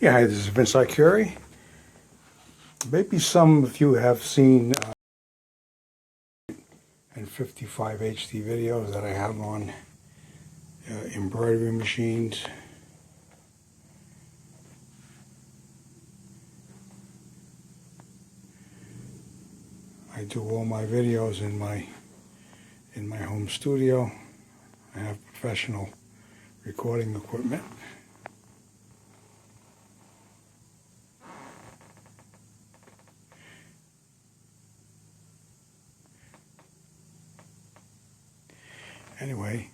Yeah, hi, this is Vince Serger. Maybe some of you have seen in 55 HD videos that I have on embroidery machines. I do all my videos in my home studio. I have professional recording equipment. Anyway,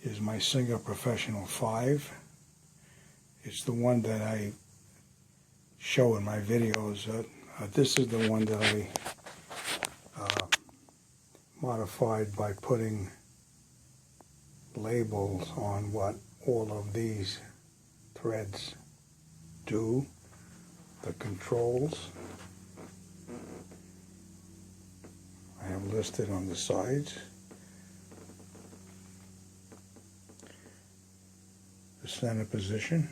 here's my Serger Professional 5. It's the one that I show in my videos. This is the one that I modified by putting labels on what all of these threads do, the controls. I have listed on the sides. The center position.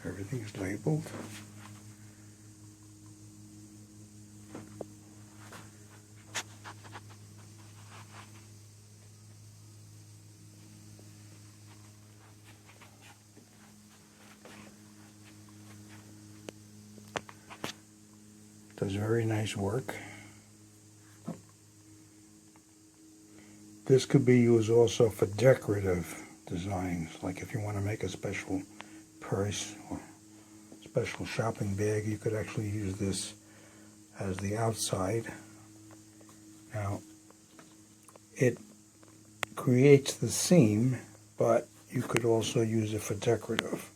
Everything is labeled. Does very nice work. This could be used also for decorative designs, like if you want to make a special purse or special shopping bag, you could actually use this as the outside. Now, it creates the seam, but you could also use it for decorative.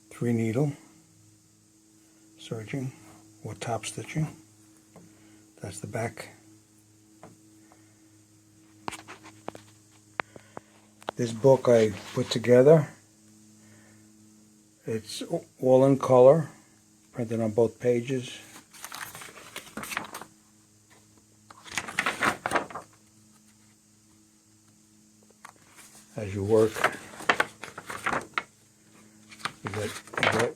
Three needle serging or top stitching. That's the back. This book I put together. It's all in color, printed on both pages. As you work,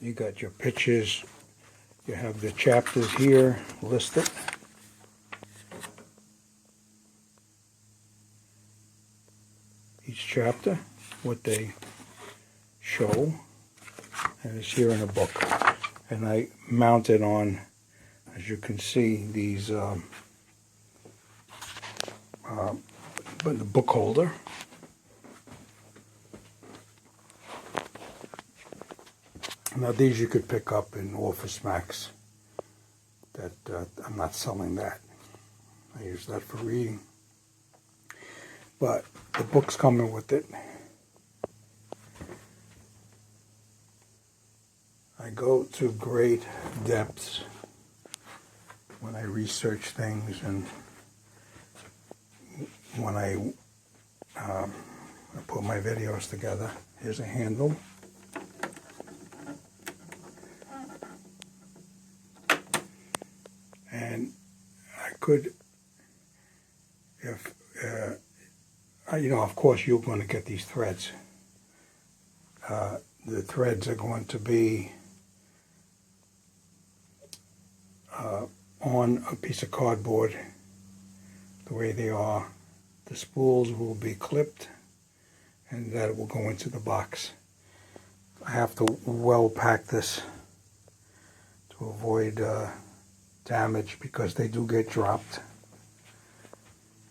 you got your pictures. You have the chapters here listed. Each chapter, what they show, and it's here in a book. And I mounted on, as you can see, these the book holder. Now these you could pick up in Office Max. That I'm not selling that. I use that for reading. But the book's coming with it. I go to great depths when I research things and when I put my videos together. Here's a handle. And I could, if, of course you're going to get these threads. The threads are going to be on a piece of cardboard the way they are. The spools will be clipped and that will go into the box. I have to well pack this to avoid damage because they do get dropped.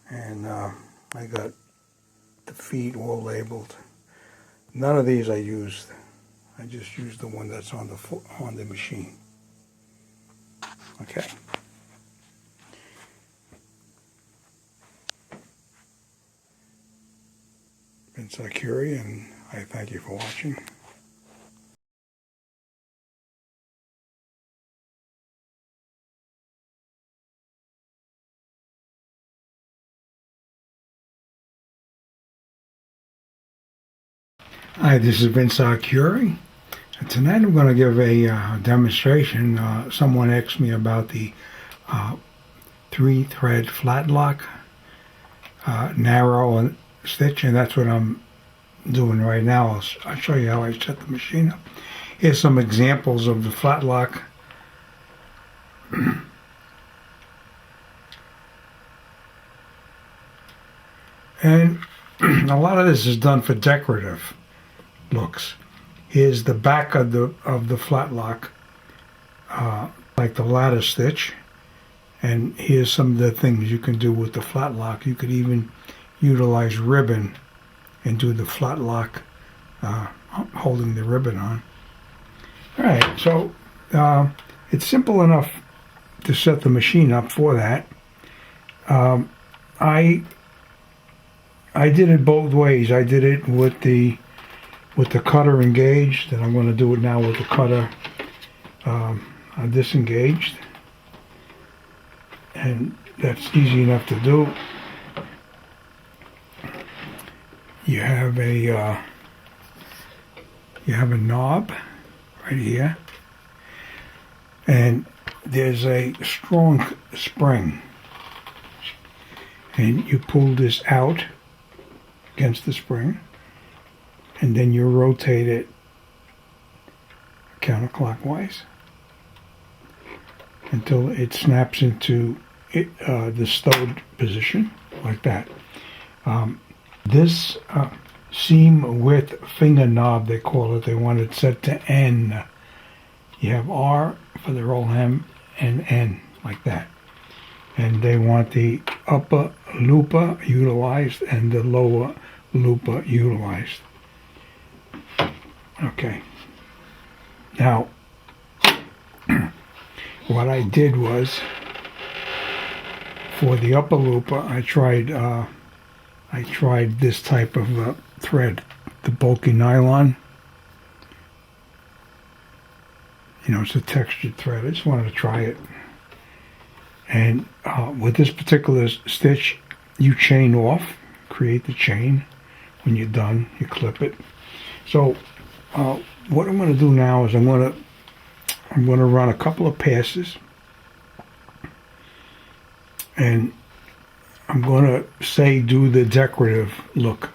And I got the feet all labeled. None of these I used. I just used the one that's on the machine. Okay. Vince Serger, and I thank you for watching. Hi, this is Vince Serger, Tonight I'm going to give a demonstration. Someone asked me about the 3-thread flat lock, narrow stitch, and that's what I'm doing right now. I'll show you how I set the machine up. Here's some examples of the flat lock. And a lot of this is done for decorative looks. Here's the back of the flat lock, like the ladder stitch. And here's some of the things you can do with the flat lock. You could even utilize ribbon and do the flat lock, holding the ribbon on. All right, so it's simple enough to set the machine up for that. I did it both ways. I did it with the cutter engaged, and I'm going to do it now with the cutter disengaged, and that's easy enough to do. You have a knob right here, and there's a strong spring, and you pull this out against the spring, and then you rotate it counterclockwise until it snaps into the stowed position, like that. This seam width finger knob, they call it, they want it set to N. You have R for the roll hem and N, like that. And they want the upper looper utilized and the lower looper utilized. Okay. Now, what I did was, for the upper looper, I tried this type of thread, the bulky nylon. You know, it's a textured thread. I just wanted to try it. And with this particular stitch, you chain off, create the chain. When you're done, you clip it. So what I'm going to do now is I'm going to run a couple of passes, and I'm going to say do the decorative look.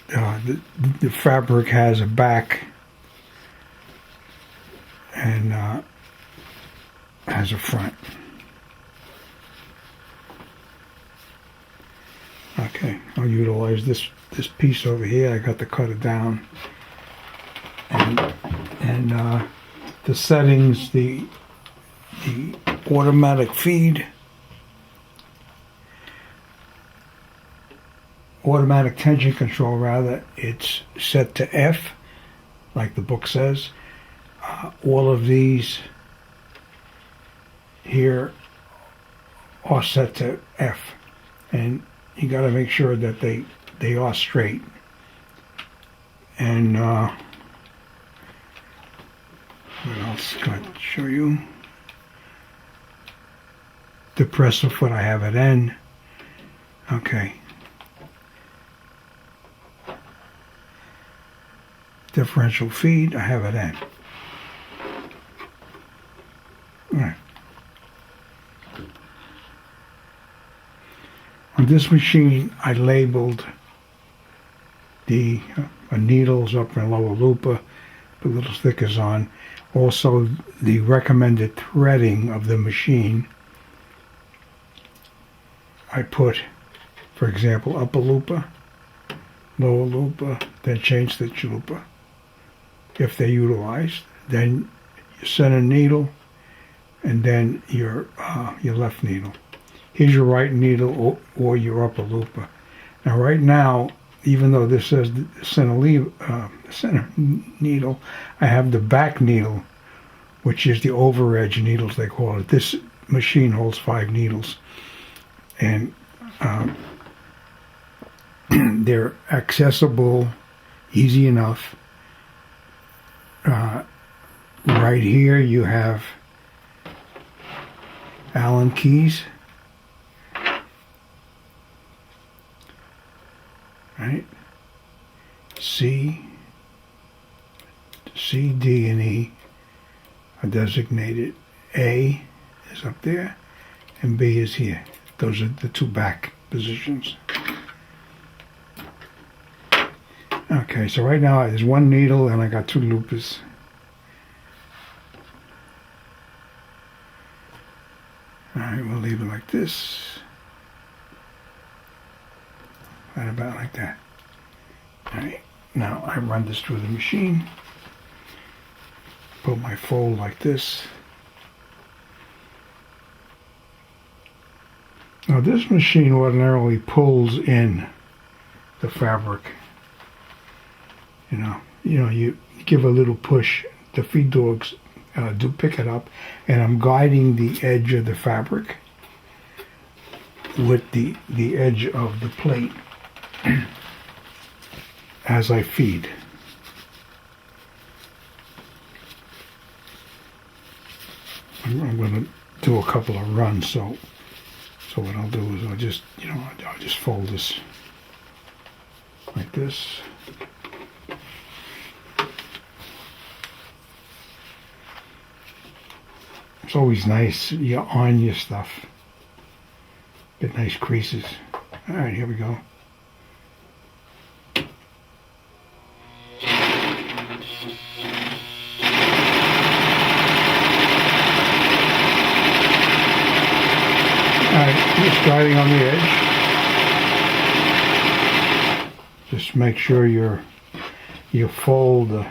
The fabric has a back and has a front. Okay, I'll utilize this piece over here. I got to cut it down, and the settings, the automatic feed, automatic tension control rather, it's set to F, like the book says. All of these here are set to F, and you got to make sure that they are straight. And what else can I show you? Depressor foot I have at N. Okay. Differential feed I have at N. All right. On this machine, I labeled the needles, upper and lower looper, put little stickers on. Also, the recommended threading of the machine. I put, for example, upper looper, lower looper, then chain stitch looper, if they're utilized. Then your center needle, and then your left needle. Here's your right needle or your upper looper. Now right now, even though this says the center needle, I have the back needle, which is the over edge needles they call it. This machine holds 5 needles, and they're accessible, easy enough. Right here you have Allen keys. Right? C, C, D, and E are designated. A is up there, and B is here. Those are the two back positions. Okay, so right now there's one needle and I got two loopers. Alright, we'll leave it like this. Right about like that. Alright, now I run this through the machine. Put my fold like this. Now this machine ordinarily pulls in the fabric. You give a little push. The feed dogs do pick it up, and I'm guiding the edge of the fabric with the edge of the plate as I feed. I'm going to do a couple of runs, so what I'll do is I'll just fold this like this. It's always nice, you iron your stuff. Get nice creases. Alright, here we go. Alright, just guiding on the edge. Just make sure your fold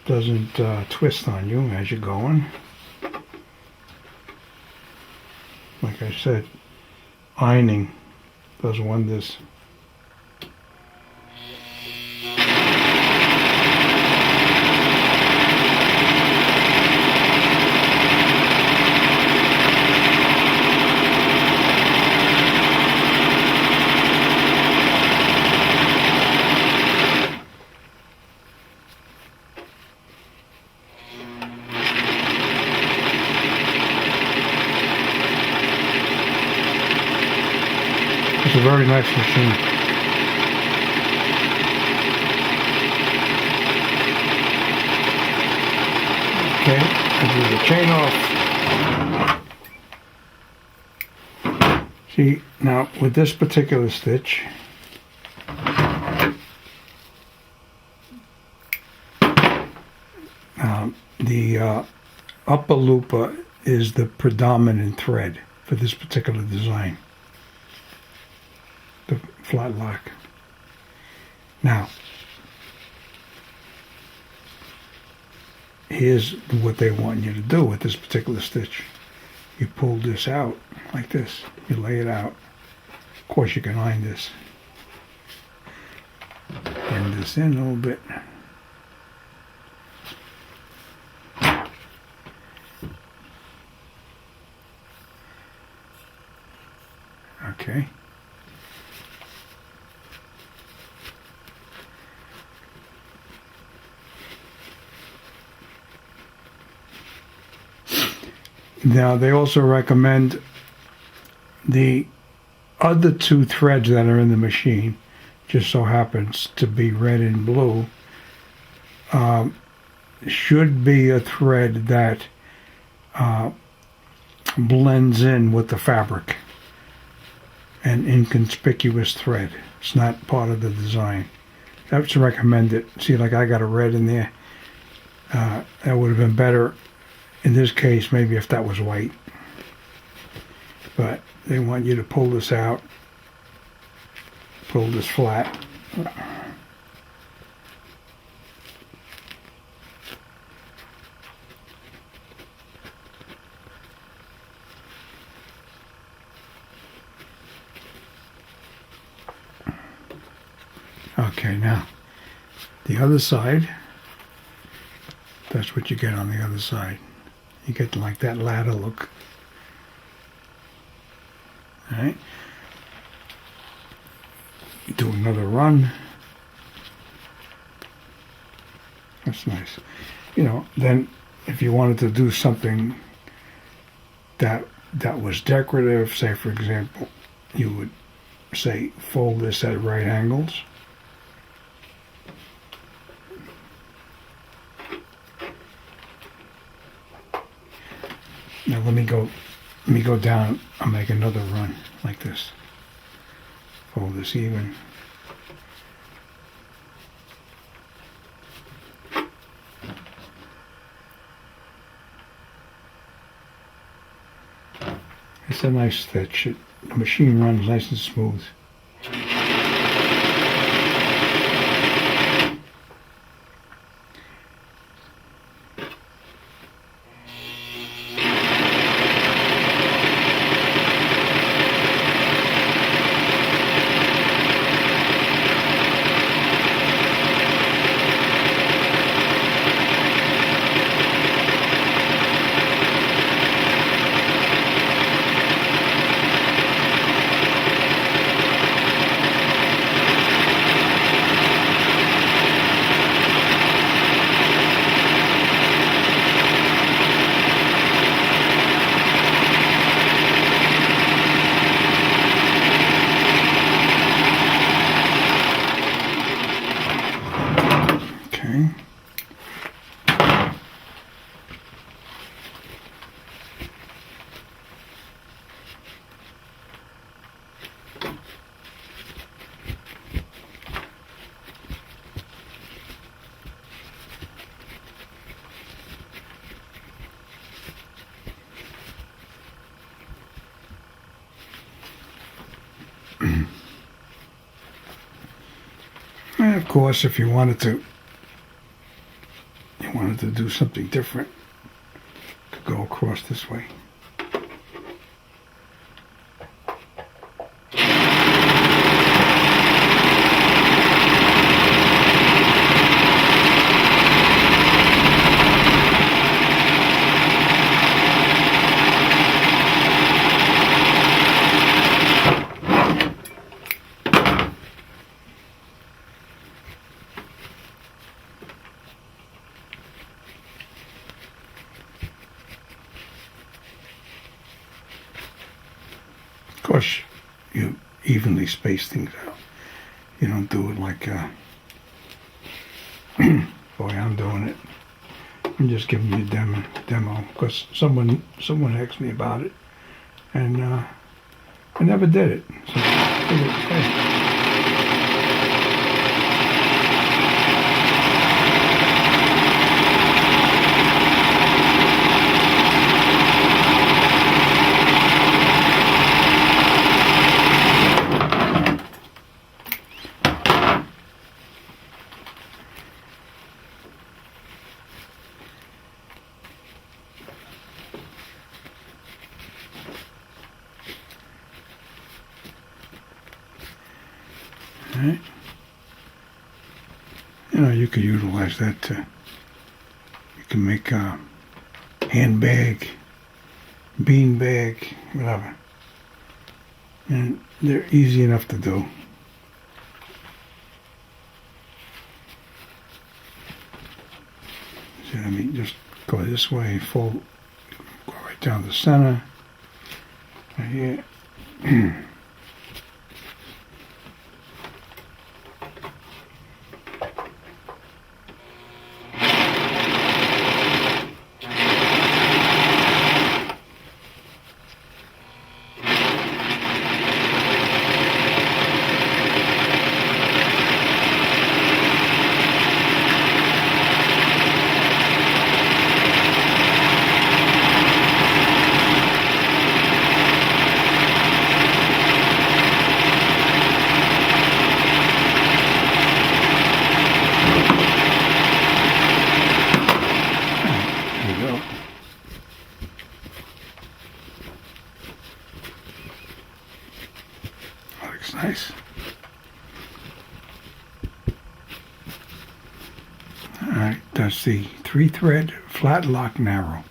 doesn't twist on you as you're going. Like I said, ironing does wonders. It's a very nice machine. Okay, I do the chain off. See, now with this particular stitch, the upper looper is the predominant thread for this particular design. The flat lock. Now, here's what they want you to do with this particular stitch. You pull this out like this. You lay it out. Of course, you can iron this. Bend this in a little bit. Okay. Now, they also recommend the other two threads that are in the machine, just so happens to be red and blue, should be a thread that blends in with the fabric. An inconspicuous thread. It's not part of the design. That's recommended. See, like I got a red in there. That would have been better in this case, maybe if that was white. But they want you to pull this out, pull this flat. Okay, now the other side, that's what you get on the other side. You get like that ladder look. All right. Do another run. That's nice. Then if you wanted to do something that was decorative, say for example, you would say fold this at right angles. Now let me go down and make another run like this. Fold this even. It's a nice stitch. The machine runs nice and smooth. Okay. And of course, if you wanted to do something different, you could go across this way. Of course, you evenly space things out. You don't do it like, boy, I'm doing it. I'm just giving you a demo, because someone asked me about it, and I never did it. So I figured, hey. Right. You know, you could utilize that to, you can make a handbag, bean bag, whatever. And they're easy enough to do. So let me just go this way, fold, go right down the center, right here. Looks nice. All right, that's the 3-thread flat lock narrow.